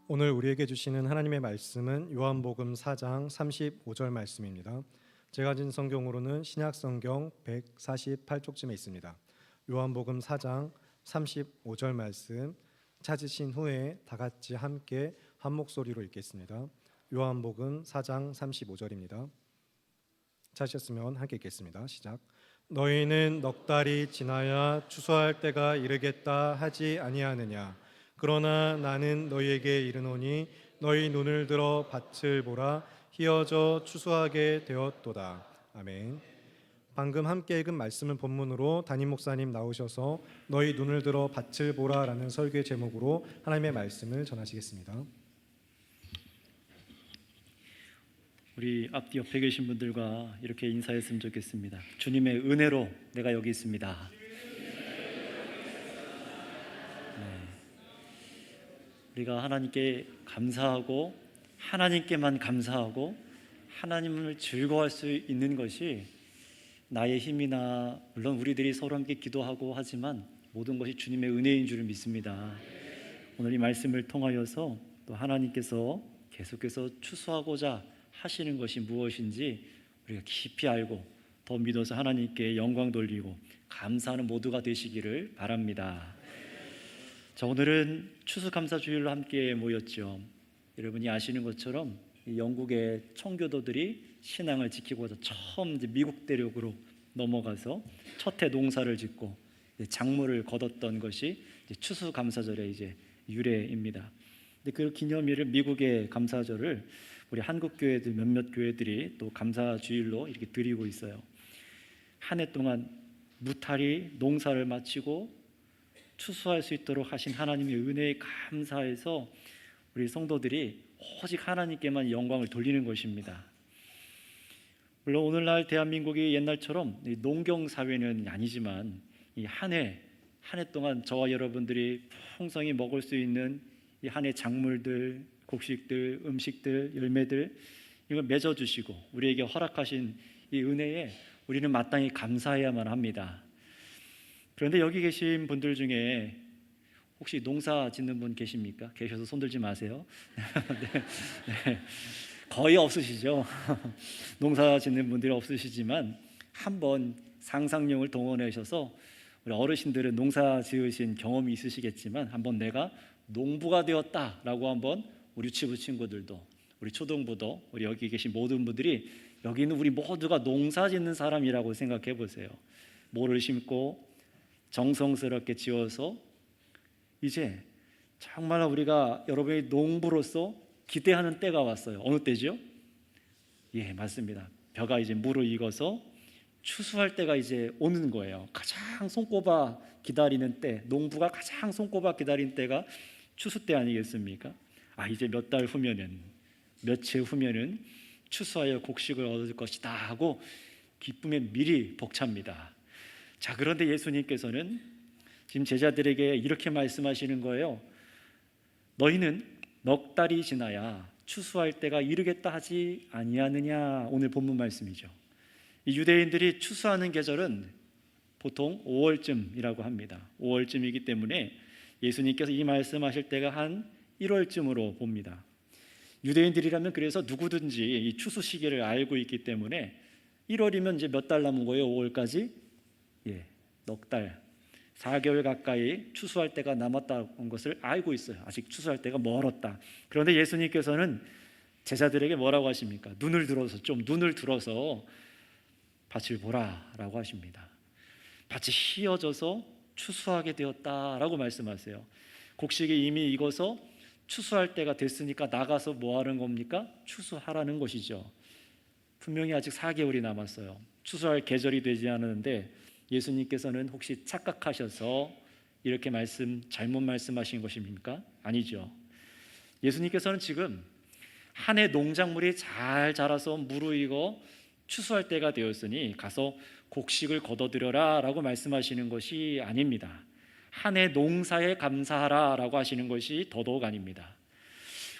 오늘 우리에게 주시는 하나님의 말씀은 요한복음 4장 35절 말씀입니다. 제가 가진 성경으로는 신약성경 148쪽쯤에 있습니다. 요한복음 4장 35절 말씀 찾으신 후에 다 같이 함께 한 목소리로 읽겠습니다. 요한복음 4장 35절입니다. 찾으셨으면 함께 읽겠습니다. 시작. 너희는 넉 달이 지나야 추수할 때가 이르겠다 하지 아니하느냐. 그러나 나는 너희에게 이르노니 너희 눈을 들어 밭을 보라. 희어져 추수하게 되었도다. 아멘. 방금 함께 읽은 말씀은 본문으로 담임 목사님 나오셔서 너희 눈을 들어 밭을 보라라는 설교의 제목으로 하나님의 말씀을 전하시겠습니다. 우리 앞뒤 옆에 계신 분들과 이렇게 인사했으면 좋겠습니다. 주님의 은혜로 내가 여기 있습니다. 우리가 하나님께 감사하고 하나님께만 감사하고 하나님을 즐거워할 수 있는 것이 나의 힘이나 물론 우리들이 서로 함께 기도하고 하지만 모든 것이 주님의 은혜인 줄 믿습니다. 오늘 이 말씀을 통하여서 또 하나님께서 계속해서 추수하고자 하시는 것이 무엇인지 우리가 깊이 알고 더 믿어서 하나님께 영광 돌리고 감사하는 모두가 되시기를 바랍니다. 자, 오늘은 추수감사주일로 함께 모였죠. 여러분이 아시는 것처럼 영국의 청교도들이 신앙을 지키고자 처음 이제 미국 대륙으로 넘어가서 첫 해 농사를 짓고 작물을 거뒀던 것이 이제 추수감사절의 이제 유래입니다. 근데 그 기념일을 미국의 감사절을 우리 한국 교회들 몇몇 교회들이 또 감사주일로 이렇게 드리고 있어요. 한 해 동안 무탈히 농사를 마치고 추수할 수 있도록 하신 하나님의 은혜에 감사해서 우리 성도들이 오직 하나님께만 영광을 돌리는 것입니다. 물론 오늘날 대한민국이 옛날처럼 농경 사회는 아니지만 이 한 해 동안 저와 여러분들이 풍성히 먹을 수 있는 이 한 해 작물들, 곡식들, 음식들, 열매들 이걸 맺어주시고 우리에게 허락하신 이 은혜에 우리는 마땅히 감사해야만 합니다. 그런데 여기 계신 분들 중에 혹시 농사 짓는 분 계십니까? 계셔서 손 들지 마세요. 네. 거의 없으시죠? 농사 짓는 분들이 없으시지만 한번 상상력을 동원하셔서 우리 어르신들은 농사 지으신 경험이 있으시겠지만 한번 내가 농부가 되었다라고 한번 우리 유치부 친구들도 우리 초등부도 우리 여기 계신 모든 분들이 여기 있는 우리 모두가 농사 짓는 사람이라고 생각해 보세요. 모를 심고 정성스럽게 지어서 이제 정말 우리가 여러분의 농부로서 기대하는 때가 왔어요. 어느 때죠? 예, 맞습니다. 벼가 이제 무르익어서 추수할 때가 이제 오는 거예요. 가장 손꼽아 기다리는 때, 농부가 가장 손꼽아 기다리는 때가 추수 때 아니겠습니까? 이제 몇 달 후면은, 며칠 후면은 추수하여 곡식을 얻을 것이다 하고 기쁨에 미리 벅찹니다. 자, 그런데 예수님께서는 지금 제자들에게 이렇게 말씀하시는 거예요. 너희는 넉 달이 지나야 추수할 때가 이르겠다 하지 아니하느냐. 오늘 본문 말씀이죠. 이 유대인들이 추수하는 계절은 보통 5월쯤이라고 합니다. 5월쯤이기 때문에 예수님께서 이 말씀하실 때가 한 1월쯤으로 봅니다. 유대인들이라면 그래서 누구든지 이 추수 시기를 알고 있기 때문에 1월이면 이제 몇 달 남은 거예요? 5월까지? 예, 넉 달, 4개월 가까이 추수할 때가 남았다는 것을 알고 있어요. 아직 추수할 때가 멀었다. 그런데 예수님께서는 제자들에게 뭐라고 하십니까? 눈을 들어서 밭을 보라라고 하십니다. 밭이 휘어져서 추수하게 되었다라고 말씀하세요. 곡식이 이미 익어서 추수할 때가 됐으니까 나가서 뭐 하는 겁니까? 추수하라는 것이죠. 분명히 아직 4개월이 남았어요. 추수할 계절이 되지 않았는데 예수님께서는 혹시 착각하셔서 이렇게 잘못 말씀하신 것입니까? 아니죠. 예수님께서는 지금 한 해 농작물이 잘 자라서 무르익어 추수할 때가 되었으니 가서 곡식을 거둬들여라 라고 말씀하시는 것이 아닙니다. 한 해 농사에 감사하라 라고 하시는 것이 더더욱 아닙니다.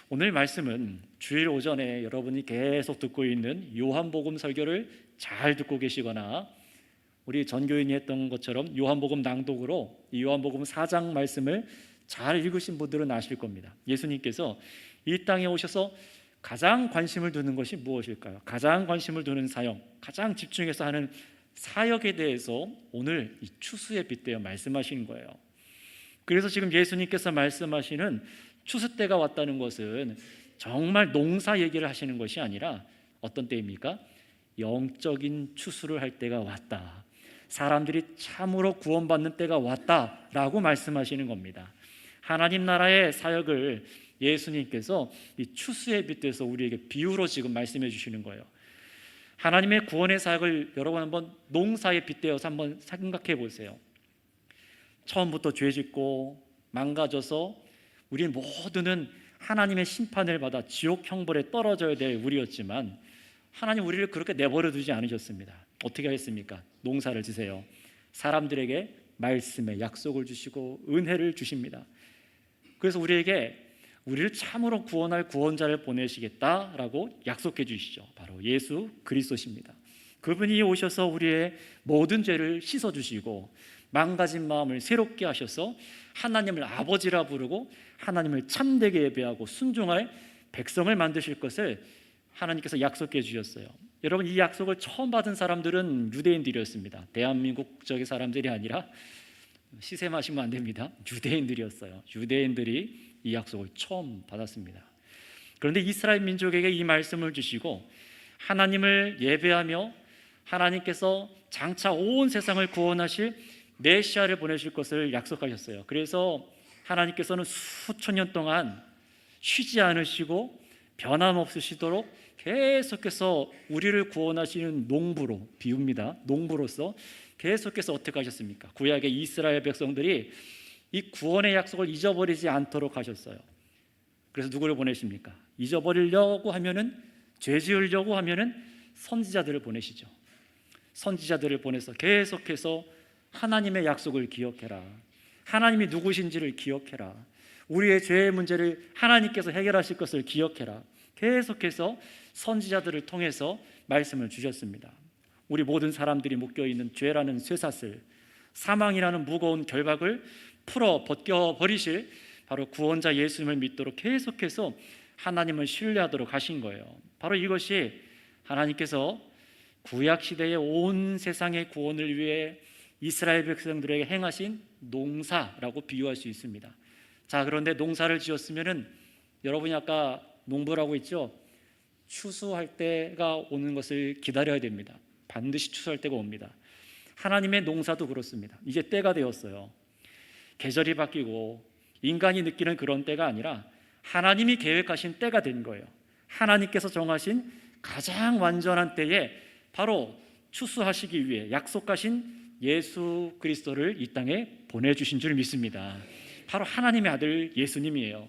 오늘 말씀은 주일 오전에 여러분이 계속 듣고 있는 요한복음 설교를 잘 듣고 계시거나 우리 전교인이 했던 것처럼 요한복음 낭독으로 이 요한복음 4장 말씀을 잘 읽으신 분들은 아실 겁니다. 예수님께서 이 땅에 오셔서 가장 관심을 두는 것이 무엇일까요? 가장 관심을 두는 사역, 가장 집중해서 하는 사역에 대해서 오늘 이 추수에 빗대어 말씀하시는 거예요. 그래서 지금 예수님께서 말씀하시는 추수 때가 왔다는 것은 정말 농사 얘기를 하시는 것이 아니라 어떤 때입니까? 영적인 추수를 할 때가 왔다. 사람들이 참으로 구원받는 때가 왔다라고 말씀하시는 겁니다. 하나님 나라의 사역을 예수님께서 이 추수에 빗대서 우리에게 비유로 지금 말씀해 주시는 거예요. 하나님의 구원의 사역을 여러분 한번 농사에 빗대어서 한번 생각해 보세요. 처음부터 죄 짓고 망가져서 우리 모두는 하나님의 심판을 받아 지옥 형벌에 떨어져야 될 우리였지만 하나님 우리를 그렇게 내버려 두지 않으셨습니다. 어떻게 하겠습니까? 농사를 지세요. 사람들에게 말씀의 약속을 주시고 은혜를 주십니다. 그래서 우리를 참으로 구원할 구원자를 보내시겠다라고 약속해 주시죠. 바로 예수 그리스도십니다. 그분이 오셔서 우리의 모든 죄를 씻어주시고 망가진 마음을 새롭게 하셔서 하나님을 아버지라 부르고 하나님을 참되게 예배하고 순종할 백성을 만드실 것을 하나님께서 약속해 주셨어요. 여러분, 이 약속을 처음 받은 사람들은 유대인들이었습니다. 대한민국 적의 사람들이 아니라, 시샘하시면 안 됩니다, 유대인들이었어요. 유대인들이 이 약속을 처음 받았습니다. 그런데 이스라엘 민족에게 이 말씀을 주시고 하나님을 예배하며 하나님께서 장차 온 세상을 구원하실 메시아를 보내실 것을 약속하셨어요. 그래서 하나님께서는 수천 년 동안 쉬지 않으시고 변함없으시도록 계속해서 우리를 구원하시는 농부로 비웁니다. 농부로서 계속해서 어떻게 하셨습니까? 구약의 이스라엘 백성들이 이 구원의 약속을 잊어버리지 않도록 하셨어요. 그래서 누구를 보내십니까? 잊어버리려고 하면은, 죄 지으려고 하면은 선지자들을 보내시죠. 선지자들을 보내서 계속해서 하나님의 약속을 기억해라, 하나님이 누구신지를 기억해라, 우리의 죄의 문제를 하나님께서 해결하실 것을 기억해라, 계속해서 선지자들을 통해서 말씀을 주셨습니다. 우리 모든 사람들이 묶여있는 죄라는 쇠사슬, 사망이라는 무거운 결박을 풀어 벗겨버리실 바로 구원자 예수님을 믿도록 계속해서 하나님을 신뢰하도록 하신 거예요. 바로 이것이 하나님께서 구약시대의 온 세상의 구원을 위해 이스라엘 백성들에게 행하신 농사라고 비유할 수 있습니다. 자, 그런데 농사를 지었으면은 여러분이 아까 농부라고 했죠? 추수할 때가 오는 것을 기다려야 됩니다. 반드시 추수할 때가 옵니다. 하나님의 농사도 그렇습니다. 이제 때가 되었어요. 계절이 바뀌고 인간이 느끼는 그런 때가 아니라 하나님이 계획하신 때가 된 거예요. 하나님께서 정하신 가장 완전한 때에 바로 추수하시기 위해 약속하신 예수 그리스도를 이 땅에 보내주신 줄 믿습니다. 바로 하나님의 아들 예수님이에요.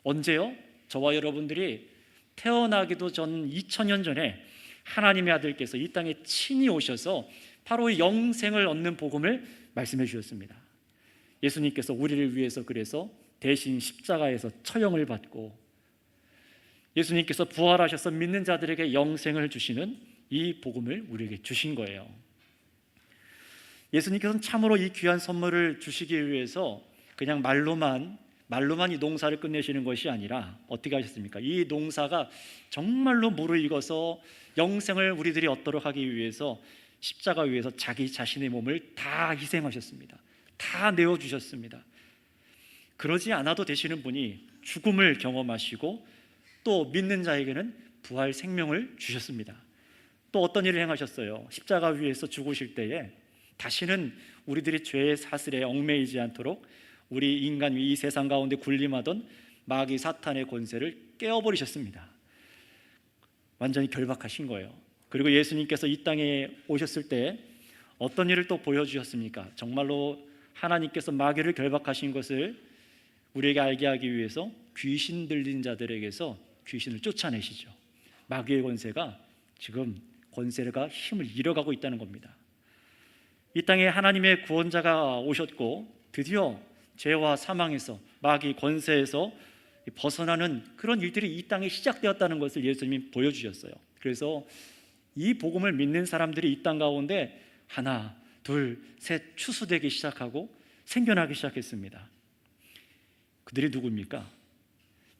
언제요? 저와 여러분들이 태어나기도 전 2000년 전에 하나님의 아들께서 이 땅에 친히 오셔서 바로 영생을 얻는 복음을 말씀해 주셨습니다. 예수님께서 우리를 위해서 그래서 대신 십자가에서 처형을 받고 예수님께서 부활하셔서 믿는 자들에게 영생을 주시는 이 복음을 우리에게 주신 거예요. 예수님께서는 참으로 이 귀한 선물을 주시기 위해서 그냥 말로만 이 농사를 끝내시는 것이 아니라 어떻게 하셨습니까? 이 농사가 정말로 무르익어서 영생을 우리들이 얻도록 하기 위해서 십자가 위에서 자기 자신의 몸을 다 희생하셨습니다. 다 내어주셨습니다. 그러지 않아도 되시는 분이 죽음을 경험하시고 또 믿는 자에게는 부활 생명을 주셨습니다. 또 어떤 일을 행하셨어요? 십자가 위에서 죽으실 때에 다시는 우리들이 죄의 사슬에 얽매이지 않도록 우리 인간이 이 세상 가운데 군림하던 마귀 사탄의 권세를 깨어버리셨습니다. 완전히 결박하신 거예요. 그리고 예수님께서 이 땅에 오셨을 때 어떤 일을 또 보여주셨습니까? 정말로 하나님께서 마귀를 결박하신 것을 우리에게 알게 하기 위해서 귀신 들린 자들에게서 귀신을 쫓아내시죠. 마귀의 권세가 지금 권세가 힘을 잃어가고 있다는 겁니다. 이 땅에 하나님의 구원자가 오셨고 드디어 죄와 사망에서 마귀 권세에서 벗어나는 그런 일들이 이 땅에 시작되었다는 것을 예수님이 보여주셨어요. 그래서 이 복음을 믿는 사람들이 이 땅 가운데 하나, 둘, 셋 추수되기 시작하고 생겨나기 시작했습니다. 그들이 누구입니까?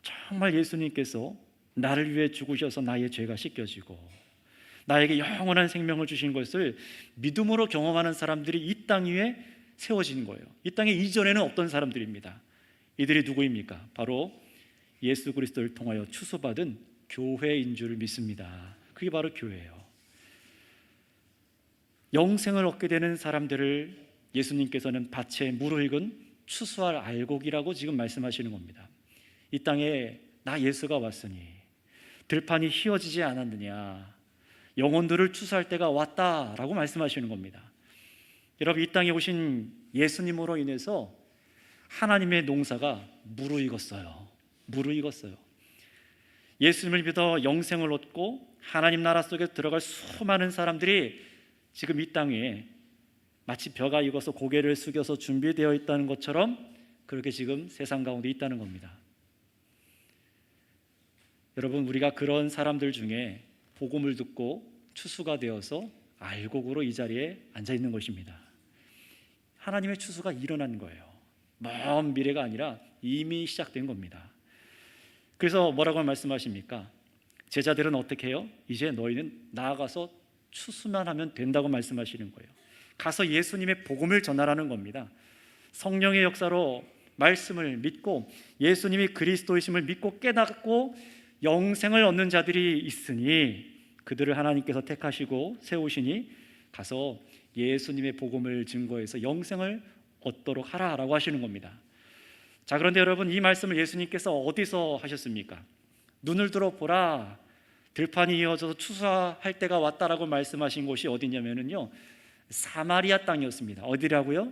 정말 예수님께서 나를 위해 죽으셔서 나의 죄가 씻겨지고 나에게 영원한 생명을 주신 것을 믿음으로 경험하는 사람들이 이 땅 위에 세워진 거예요. 이 땅에 이전에는 없던 사람들입니다. 이들이 누구입니까? 바로 예수 그리스도를 통하여 추수받은 교회인 줄 믿습니다. 그게 바로 교회예요. 영생을 얻게 되는 사람들을 예수님께서는 밭에 무르익은 추수할 알곡이라고 지금 말씀하시는 겁니다. 이 땅에 나 예수가 왔으니 들판이 휘어지지 않았느냐, 영혼들을 추수할 때가 왔다라고 말씀하시는 겁니다. 여러분, 이 땅에 오신 예수님으로 인해서 하나님의 농사가 무르익었어요. 무르익었어요. 예수님을 믿어 영생을 얻고 하나님 나라 속에 들어갈 수많은 사람들이 지금 이 땅에 마치 벼가 익어서 고개를 숙여서 준비되어 있다는 것처럼 그렇게 지금 세상 가운데 있다는 겁니다. 여러분, 우리가 그런 사람들 중에 복음을 듣고 추수가 되어서 알곡으로 이 자리에 앉아 있는 것입니다. 하나님의 추수가 일어난 거예요. 먼 미래가 아니라 이미 시작된 겁니다. 그래서 뭐라고 말씀하십니까? 제자들은 어떻게 해요? 이제 너희는 나아가서 추수만 하면 된다고 말씀하시는 거예요. 가서 예수님의 복음을 전하라는 겁니다. 성령의 역사로 말씀을 믿고 예수님이 그리스도이심을 믿고 깨닫고 영생을 얻는 자들이 있으니 그들을 하나님께서 택하시고 세우시니 가서 예수님의 복음을 증거해서 영생을 얻도록 하라라고 하시는 겁니다. 자, 그런데 여러분, 이 말씀을 예수님께서 어디서 하셨습니까? 눈을 들어 보라, 들판이 이어져서 추수할 때가 왔다라고 말씀하신 곳이 어디냐면요, 사마리아 땅이었습니다. 어디라고요?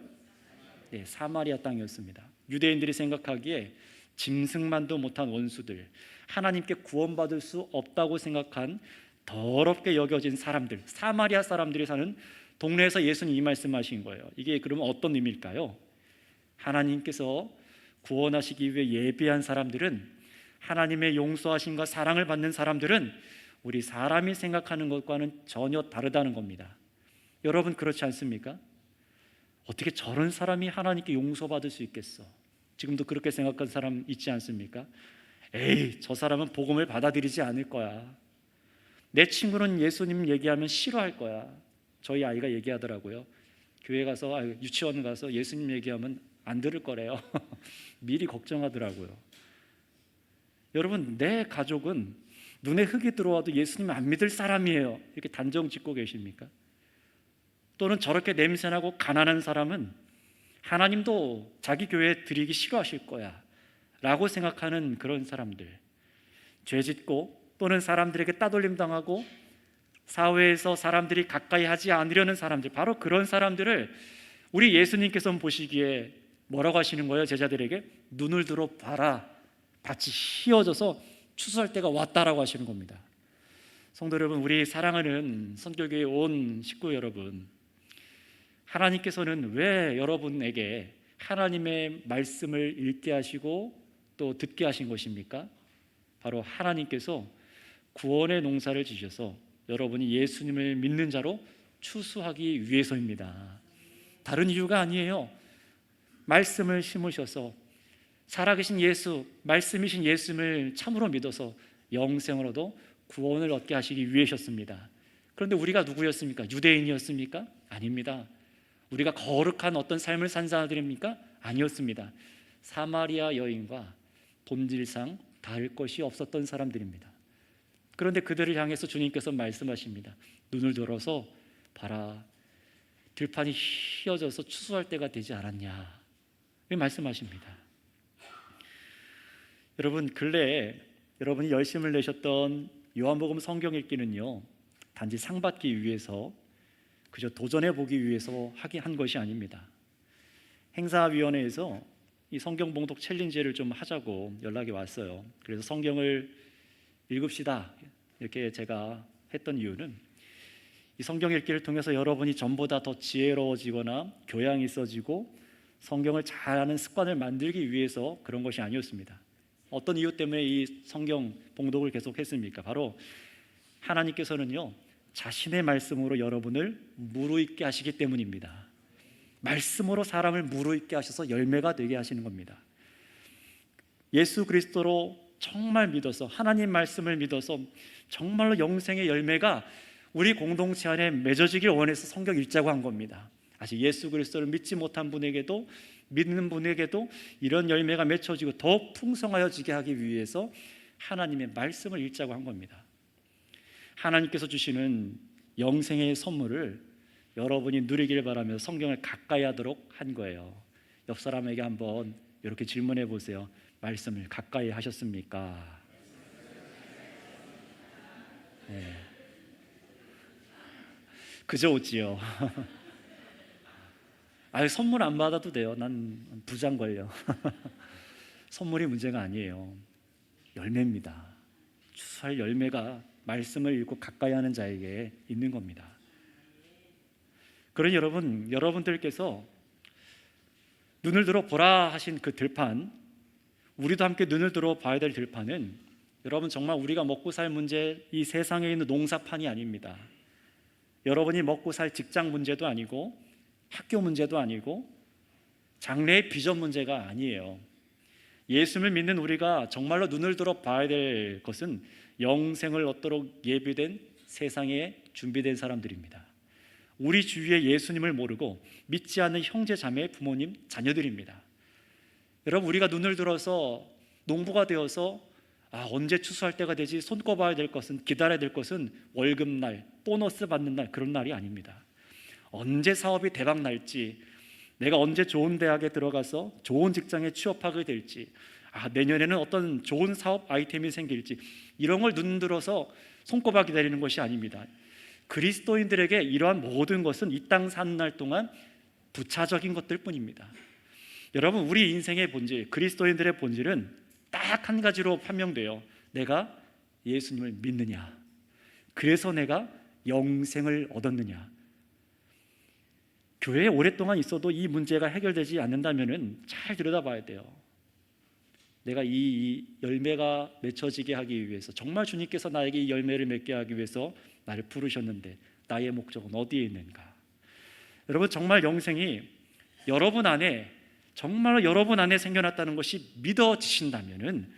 네, 사마리아 땅이었습니다. 유대인들이 생각하기에 짐승만도 못한 원수들, 하나님께 구원받을 수 없다고 생각한 더럽게 여겨진 사람들, 사마리아 사람들이 사는 동네에서 예수님이 이 말씀하신 거예요. 이게 그러면 어떤 의미일까요? 하나님께서 구원하시기 위해 예비한 사람들은, 하나님의 용서하심과 사랑을 받는 사람들은 우리 사람이 생각하는 것과는 전혀 다르다는 겁니다. 여러분, 그렇지 않습니까? 어떻게 저런 사람이 하나님께 용서받을 수 있겠어? 지금도 그렇게 생각하는 사람 있지 않습니까? 에이, 저 사람은 복음을 받아들이지 않을 거야. 내 친구는 예수님 얘기하면 싫어할 거야. 저희 아이가 얘기하더라고요. 교회 가서, 유치원 가서 예수님 얘기하면 안 들을 거래요. 미리 걱정하더라고요. 여러분, 내 가족은 눈에 흙이 들어와도 예수님 안 믿을 사람이에요. 이렇게 단정 짓고 계십니까? 또는 저렇게 냄새나고 가난한 사람은 하나님도 자기 교회에 드리기 싫어하실 거야 라고 생각하는 그런 사람들, 죄짓고 또는 사람들에게 따돌림 당하고 사회에서 사람들이 가까이 하지 않으려는 사람들, 바로 그런 사람들을 우리 예수님께서는 보시기에 뭐라고 하시는 거예요? 제자들에게 눈을 들어 봐라, 밭이 휘어져서 추수할 때가 왔다라고 하시는 겁니다. 성도 여러분, 우리 사랑하는 선교교회 온 식구 여러분, 하나님께서는 왜 여러분에게 하나님의 말씀을 읽게 하시고 또 듣게 하신 것입니까? 바로 하나님께서 구원의 농사를 지셔서 여러분이 예수님을 믿는 자로 추수하기 위해서입니다. 다른 이유가 아니에요. 말씀을 심으셔서 살아계신 예수, 말씀이신 예수님을 참으로 믿어서 영생을 얻어 구원을 얻게 하시기 위해셨습니다. 그런데 우리가 누구였습니까? 유대인이었습니까? 아닙니다. 우리가 거룩한 어떤 삶을 산 사람들입니까? 아니었습니다. 사마리아 여인과 본질상 다를 것이 없었던 사람들입니다. 그런데 그들을 향해서 주님께서 말씀하십니다. 눈을 들어서 봐라, 들판이 휘어져서 추수할 때가 되지 않았냐, 이렇게 말씀하십니다. 여러분, 근래에 여러분이 열심을 내셨던 요한복음 성경 읽기는요, 단지 상 받기 위해서, 그저 도전해 보기 위해서 한 것이 아닙니다. 행사위원회에서 이 성경 봉독 챌린지를 좀 하자고 연락이 왔어요. 그래서 성경을 읽읍시다 이렇게 제가 했던 이유는, 이 성경 읽기를 통해서 여러분이 전보다 더 지혜로워지거나 교양이 있어지고 성경을 잘 아는 습관을 만들기 위해서 그런 것이 아니었습니다. 어떤 이유 때문에 이 성경 봉독을 계속 했습니까? 바로 하나님께서는요, 자신의 말씀으로 여러분을 무르익게 하시기 때문입니다. 말씀으로 사람을 무르익게 하셔서 열매가 되게 하시는 겁니다. 예수 그리스도로 정말 믿어서 하나님 말씀을 믿어서 정말로 영생의 열매가 우리 공동체 안에 맺어지길 원해서 성경 읽자고 한 겁니다. 아직 예수 그리스도를 믿지 못한 분에게도 믿는 분에게도 이런 열매가 맺혀지고 더 풍성하여지게 하기 위해서 하나님의 말씀을 읽자고 한 겁니다. 하나님께서 주시는 영생의 선물을 여러분이 누리길 바라며 성경을 가까이 하도록 한 거예요. 옆 사람에게 한번 이렇게 질문해 보세요. 말씀을 가까이 하셨습니까? 네. 그저 웃지요. 선물 안 받아도 돼요. 난 부장 걸려. 선물이 문제가 아니에요. 열매입니다. 추수할 열매가 말씀을 읽고 가까이 하는 자에게 있는 겁니다. 그러니 여러분들께서 눈을 들어 보라 하신 그 들판, 우리도 함께 눈을 들어 봐야 될 들판은 여러분 정말 우리가 먹고 살 문제, 이 세상에 있는 농사판이 아닙니다. 여러분이 먹고 살 직장 문제도 아니고 학교 문제도 아니고 장래의 비전 문제가 아니에요. 예수를 믿는 우리가 정말로 눈을 들어 봐야 될 것은 영생을 얻도록 예비된 세상에 준비된 사람들입니다. 우리 주위에 예수님을 모르고 믿지 않는 형제 자매, 부모님, 자녀들입니다. 여러분, 우리가 눈을 들어서 농부가 되어서 언제 추수할 때가 되지 손꼽아야 될 것은, 기다려야 될 것은 월급날, 보너스 받는 날, 그런 날이 아닙니다. 언제 사업이 대박 날지, 내가 언제 좋은 대학에 들어가서 좋은 직장에 취업하게 될지, 내년에는 어떤 좋은 사업 아이템이 생길지, 이런 걸 눈 들어서 손꼽아 기다리는 것이 아닙니다. 그리스도인들에게 이러한 모든 것은 이 땅 사는 날 동안 부차적인 것들 뿐입니다. 여러분, 우리 인생의 본질, 그리스도인들의 본질은 딱 한 가지로 판명돼요. 내가 예수님을 믿느냐, 그래서 내가 영생을 얻었느냐. 교회에 오랫동안 있어도 이 문제가 해결되지 않는다면 잘 들여다봐야 돼요. 내가 이 열매가 맺혀지게 하기 위해서, 정말 주님께서 나에게 이 열매를 맺게 하기 위해서 나를 부르셨는데 나의 목적은 어디에 있는가? 여러분, 정말 영생이 여러분 안에, 정말로 여러분 안에 생겨났다는 것이 믿어지신다면은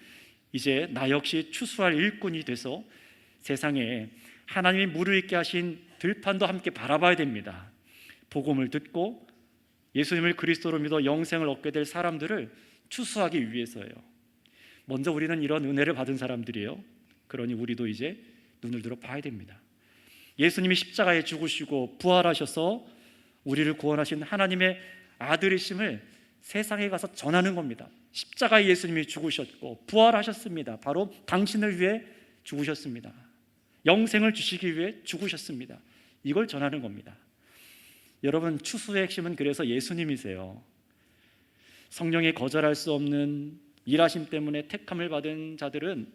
이제 나 역시 추수할 일꾼이 돼서 세상에 하나님이 무르익게 하신 들판도 함께 바라봐야 됩니다. 복음을 듣고 예수님을 그리스도로 믿어 영생을 얻게 될 사람들을 추수하기 위해서예요. 먼저 우리는 이런 은혜를 받은 사람들이에요. 그러니 우리도 이제 눈을 들어 봐야 됩니다. 예수님이 십자가에 죽으시고 부활하셔서 우리를 구원하신 하나님의 아들이심을 세상에 가서 전하는 겁니다. 십자가에 예수님이 죽으셨고 부활하셨습니다. 바로 당신을 위해 죽으셨습니다. 영생을 주시기 위해 죽으셨습니다. 이걸 전하는 겁니다. 여러분, 추수의 핵심은 그래서 예수님이세요. 성령에 거절할 수 없는 일하심 때문에 택함을 받은 자들은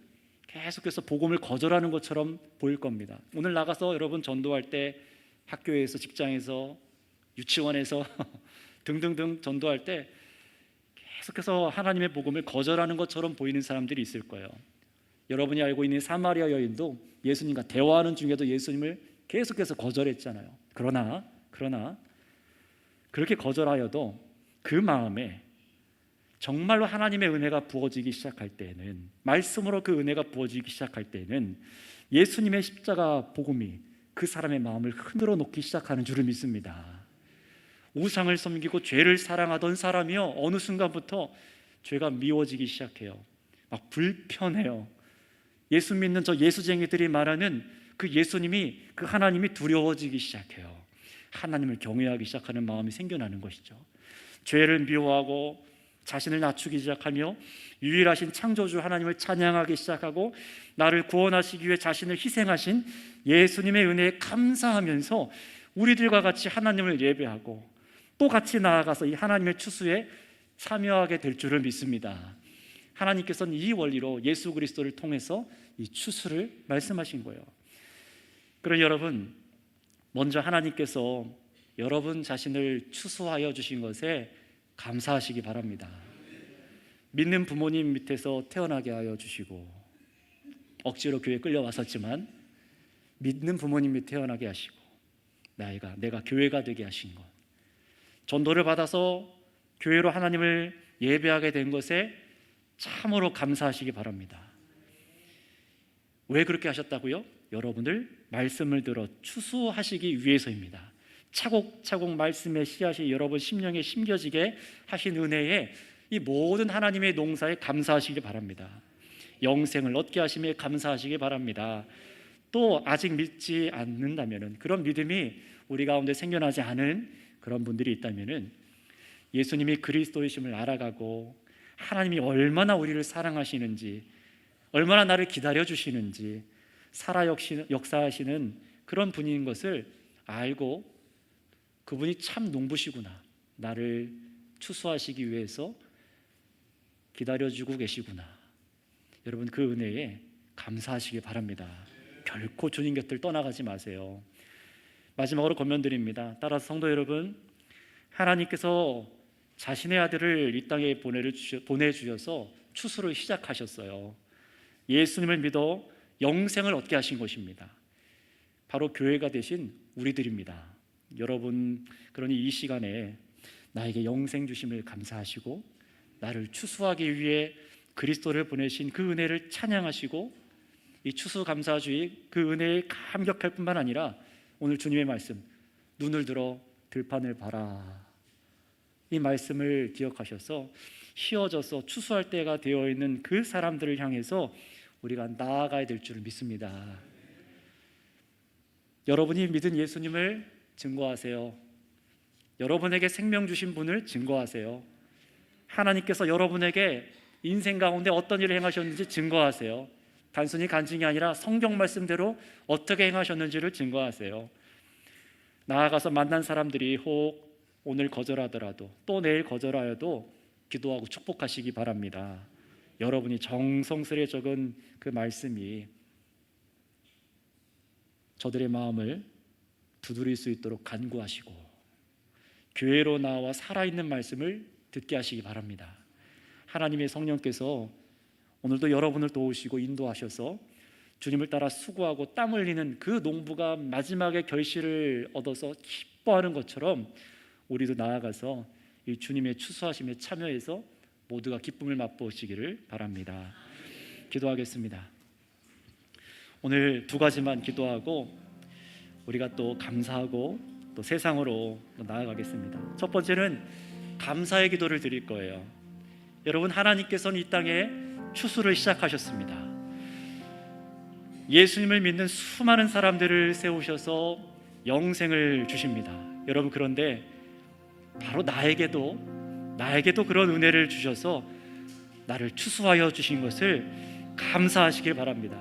계속해서 복음을 거절하는 것처럼 보일 겁니다. 오늘 나가서 여러분 전도할 때, 학교에서, 직장에서, 유치원에서 등등등 전도할 때 계속해서 하나님의 복음을 거절하는 것처럼 보이는 사람들이 있을 거예요. 여러분이 알고 있는 사마리아 여인도 예수님과 대화하는 중에도 예수님을 계속해서 거절했잖아요. 그러나 그렇게 거절하여도 그 마음에 정말로 하나님의 은혜가 부어지기 시작할 때에는, 말씀으로 그 은혜가 부어지기 시작할 때에는 예수님의 십자가 복음이 그 사람의 마음을 흔들어 놓기 시작하는 줄을 믿습니다. 우상을 섬기고 죄를 사랑하던 사람이요, 어느 순간부터 죄가 미워지기 시작해요. 막 불편해요. 예수 믿는 저 예수쟁이들이 말하는 그 예수님이, 그 하나님이 두려워지기 시작해요. 하나님을 경외하기 시작하는 마음이 생겨나는 것이죠. 죄를 미워하고 자신을 낮추기 시작하며 유일하신 창조주 하나님을 찬양하기 시작하고, 나를 구원하시기 위해 자신을 희생하신 예수님의 은혜에 감사하면서 우리들과 같이 하나님을 예배하고 또 같이 나아가서 이 하나님의 추수에 참여하게 될 줄을 믿습니다. 하나님께서는 이 원리로 예수 그리스도를 통해서 이 추수를 말씀하신 거예요. 그러니 여러분, 먼저 하나님께서 여러분 자신을 추수하여 주신 것에 감사하시기 바랍니다. 믿는 부모님 밑에서 태어나게 하여 주시고, 억지로 교회에 끌려왔었지만 믿는 부모님 밑에 태어나게 하시고, 내가 교회가 되게 하신 것, 전도를 받아서 교회로 하나님을 예배하게 된 것에 참으로 감사하시기 바랍니다. 왜 그렇게 하셨다고요? 여러분을 말씀을 들어 추수하시기 위해서입니다. 차곡차곡 말씀의 씨앗이 여러분 심령에 심겨지게 하신 은혜에 이 모든 하나님의 농사에 감사하시기 바랍니다. 영생을 얻게 하심에 감사하시기 바랍니다. 또 아직 믿지 않는다면, 그런 믿음이 우리 가운데 생겨나지 않은 그런 분들이 있다면, 예수님이 그리스도이심을 알아가고 하나님이 얼마나 우리를 사랑하시는지, 얼마나 나를 기다려주시는지, 살아 역사하시는 그런 분인 것을 알고, 그분이 참 농부시구나, 나를 추수하시기 위해서 기다려주고 계시구나, 여러분 그 은혜에 감사하시기 바랍니다. 결코 주님 곁을 떠나가지 마세요. 마지막으로 권면드립니다. 따라서 성도 여러분, 하나님께서 자신의 아들을 이 땅에 보내주셔서 추수를 시작하셨어요. 예수님을 믿어 영생을 얻게 하신 것입니다. 바로 교회가 되신 우리들입니다. 여러분, 그러니 이 시간에 나에게 영생 주심을 감사하시고 나를 추수하기 위해 그리스도를 보내신 그 은혜를 찬양하시고, 이 추수감사주의 그 은혜에 감격할 뿐만 아니라 오늘 주님의 말씀, 눈을 들어 들판을 봐라, 이 말씀을 기억하셔서 휘어져서 추수할 때가 되어 있는 그 사람들을 향해서 우리가 나아가야 될 줄 믿습니다. 여러분이 믿은 예수님을 증거하세요. 여러분에게 생명 주신 분을 증거하세요. 하나님께서 여러분에게 인생 가운데 어떤 일을 행하셨는지 증거하세요. 단순히 간증이 아니라 성경 말씀대로 어떻게 행하셨는지를 증거하세요. 나아가서 만난 사람들이 혹 오늘 거절하더라도, 또 내일 거절하여도 기도하고 축복하시기 바랍니다. 여러분이 정성스레 적은 그 말씀이 저들의 마음을 두드릴 수 있도록 간구하시고, 교회로 나와 살아있는 말씀을 듣게 하시기 바랍니다. 하나님의 성령께서 오늘도 여러분을 도우시고 인도하셔서 주님을 따라 수고하고 땀 흘리는 그 농부가 마지막에 결실을 얻어서 기뻐하는 것처럼 우리도 나아가서 이 주님의 추수하심에 참여해서 모두가 기쁨을 맛보시기를 바랍니다. 기도하겠습니다. 오늘 두 가지만 기도하고 우리가 또 감사하고 또 세상으로 나아가겠습니다. 첫 번째는 감사의 기도를 드릴 거예요. 여러분, 하나님께서는 이 땅에 추수를 시작하셨습니다. 예수님을 믿는 수많은 사람들을 세우셔서 영생을 주십니다. 여러분, 그런데 바로 나에게도 그런 은혜를 주셔서 나를 추수하여 주신 것을 감사하시길 바랍니다.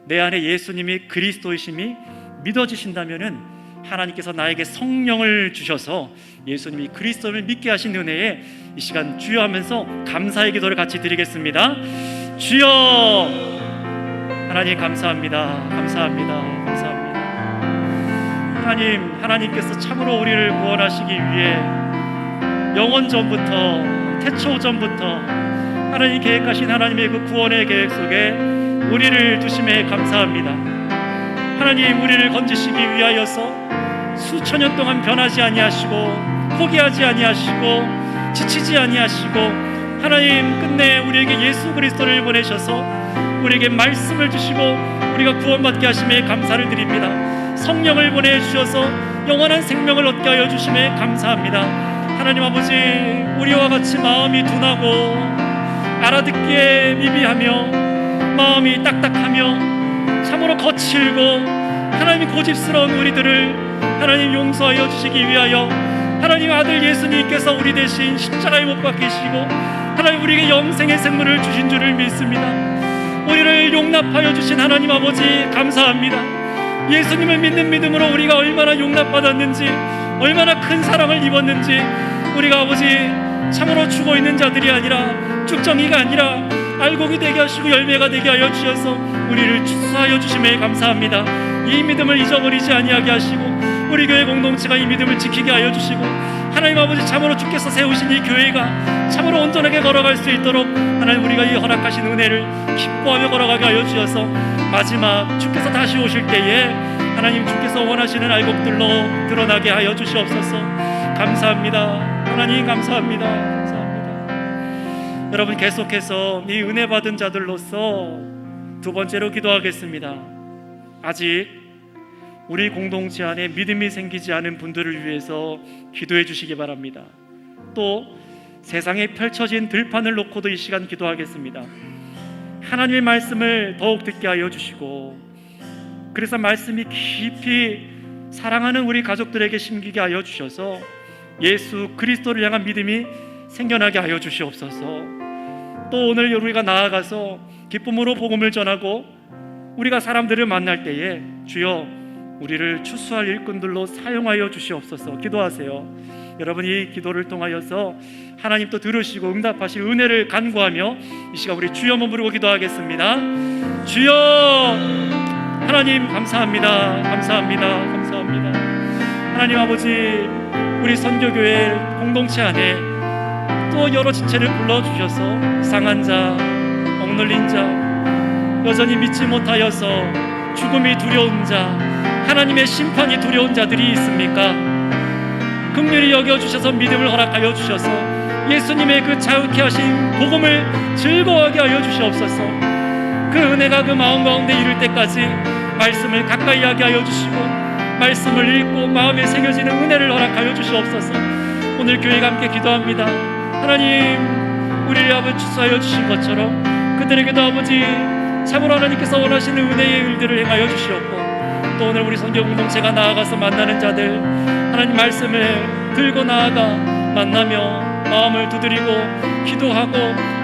내 안에 예수님이 그리스도이심이 믿어지신다면은 하나님께서 나에게 성령을 주셔서 예수님이 그리스도를 믿게 하신 은혜에 이 시간 주여 하면서 감사의 기도를 같이 드리겠습니다. 주여, 하나님 감사합니다. 감사합니다. 감사합니다. 하나님께서 참으로 우리를 구원하시기 위해 영원 전부터, 태초 전부터 하나님 계획하신 하나님의 그 구원의 계획 속에 우리를 두심에 감사합니다. 하나님, 우리를 건지시기 위하여서 수천 년 동안 변하지 아니하시고 포기하지 아니하시고 지치지 아니하시고 하나님 끝내 우리에게 예수 그리스도를 보내셔서 우리에게 말씀을 주시고 우리가 구원받게 하심에 감사를 드립니다. 성령을 보내주셔서 영원한 생명을 얻게 하여 주심에 감사합니다. 하나님 아버지, 우리와 같이 마음이 둔하고 알아듣기에 미비하며 마음이 딱딱하며 참으로 거칠고 하나님이 고집스러운 우리들을 하나님 용서하여 주시기 위하여 하나님 아들 예수님께서 우리 대신 십자가에 못 박히시고 하나님 우리에게 영생의 생물을 주신 줄을 믿습니다. 우리를 용납하여 주신 하나님 아버지 감사합니다. 예수님을 믿는 믿음으로 우리가 얼마나 용납받았는지, 얼마나 큰 사랑을 입었는지 우리가 아버지 참으로 죽어있는 자들이 아니라, 쭉정이가 아니라 알곡이 되게 하시고 열매가 되게 하여 주셔서 우리를 추수하여 주심에 감사합니다. 이 믿음을 잊어버리지 아니하게 하시고 우리 교회 공동체가 이 믿음을 지키게 하여 주시고 하나님 아버지 참으로 주께서 세우신 이 교회가 참으로 온전하게 걸어갈 수 있도록 하나님 우리가 이 허락하신 은혜를 기뻐하며 걸어가게 하여 주셔서 마지막 주께서 다시 오실 때에 하나님 주께서 원하시는 알곡들로 드러나게 하여 주시옵소서. 감사합니다. 하나님 감사합니다. 감사합니다. 여러분, 계속해서 이 은혜 받은 자들로서 두 번째로 기도하겠습니다. 아직 우리 공동체 안에 믿음이 생기지 않은 분들을 위해서 기도해 주시기 바랍니다. 또 세상에 펼쳐진 들판을 놓고도 이 시간 기도하겠습니다. 하나님의 말씀을 더욱 듣게 하여 주시고, 그래서 말씀이 깊이 사랑하는 우리 가족들에게 심기게 하여 주셔서 예수 그리스도를 향한 믿음이 생겨나게 하여 주시옵소서. 또 오늘 우리가 나아가서 기쁨으로 복음을 전하고 우리가 사람들을 만날 때에 주여 우리를 추수할 일꾼들로 사용하여 주시옵소서. 기도하세요. 여러분, 이 기도를 통하여서 하나님 또 들으시고 응답하실 은혜를 간구하며 이 시간 우리 주여 한번 부르고 기도하겠습니다. 주여, 하나님 감사합니다. 감사합니다. 감사합니다. 하나님 아버지, 우리 선교교회 공동체 안에 또 여러 지체를 불러주셔서 상한 자, 억눌린 자, 여전히 믿지 못하여서 죽음이 두려운 자, 하나님의 심판이 두려운 자들이 있습니까? 긍휼히 여겨주셔서 믿음을 허락하여 주셔서 예수님의 그 자유케 하신 복음을 즐거워하게 하여 주시옵소서. 그 은혜가 그 마음 가운데 이룰 때까지 말씀을 가까이 하게 하여 주시고 말씀을 읽고 마음에 새겨지는 은혜를 허락하여 주시옵소서. 오늘 교회가 함께 기도합니다. 하나님, 우리를 아버지 추수하여 주신 것처럼 그들에게도 아버지 참으로 하나님께서 원하시는 은혜의 일들을 행하여 주시옵고, 또 오늘 우리 선교 공동체가 나아가서 만나는 자들, 하나님 말씀을 들고 나아가 만나며 마음을 두드리고 기도하고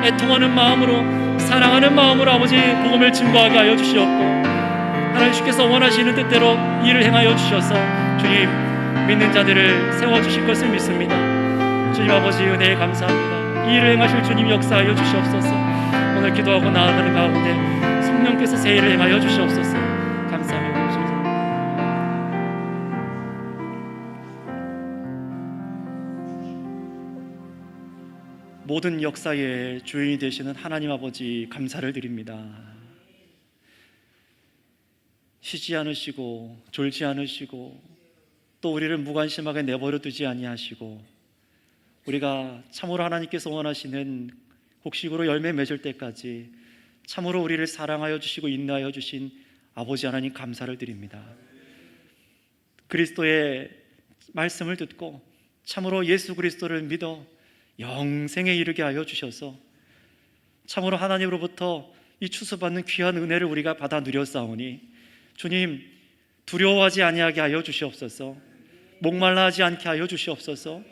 애통하는 마음으로, 사랑하는 마음으로 아버지 복음을 증거하게 하여 주시옵고, 하나님께서 원하시는 뜻대로 일을 행하여 주셔서 주님 믿는 자들을 세워주실 것을 믿습니다. 주님 아버지 은혜에 감사합니다. 이 일을 행하실 주님 역사하여 주시옵소서. 오늘 기도하고 나아가는 가운데 성령께서 새 일을 행하여 주시옵소서. 감사합니다. 모든 역사의 주인이 되시는 하나님 아버지 감사를 드립니다. 쉬지 않으시고 졸지 않으시고 또 우리를 무관심하게 내버려 두지 아니하시고, 우리가 참으로 하나님께서 원하시는 곡식으로 열매 맺을 때까지 참으로 우리를 사랑하여 주시고 인도하여 주신 아버지 하나님 감사를 드립니다. 그리스도의 말씀을 듣고 참으로 예수 그리스도를 믿어 영생에 이르게 하여 주셔서 참으로 하나님으로부터 이 추수받는 귀한 은혜를 우리가 받아 누렸사오니 주님 두려워하지 아니하게 하여 주시옵소서. 목말라 하지 않게 하여 주시옵소서.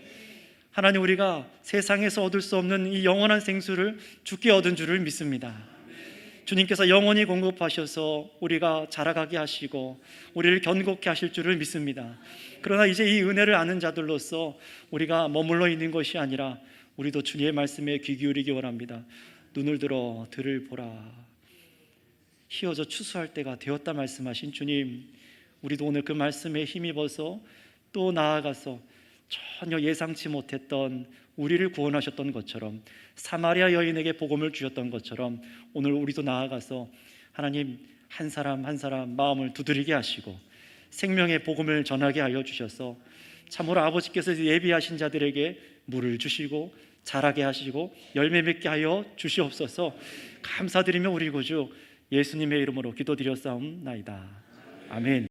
하나님, 우리가 세상에서 얻을 수 없는 이 영원한 생수를 주께 얻은 줄을 믿습니다. 주님께서 영원히 공급하셔서 우리가 자라가게 하시고 우리를 견고케 하실 줄을 믿습니다. 그러나 이제 이 은혜를 아는 자들로서 우리가 머물러 있는 것이 아니라 우리도 주님의 말씀에 귀 기울이기 원합니다. 눈을 들어 들을 보라. 희어져 추수할 때가 되었다 말씀하신 주님, 우리도 오늘 그 말씀에 힘입어서 또 나아가서 전혀 예상치 못했던 우리를 구원하셨던 것처럼, 사마리아 여인에게 복음을 주셨던 것처럼 오늘 우리도 나아가서 하나님 한 사람 한 사람 마음을 두드리게 하시고 생명의 복음을 전하게 하여 주셔서 참으로 아버지께서 예비하신 자들에게 물을 주시고 자라게 하시고 열매 맺게 하여 주시옵소서. 감사드리며 우리 구주 예수님의 이름으로 기도드렸사옵나이다. 아멘.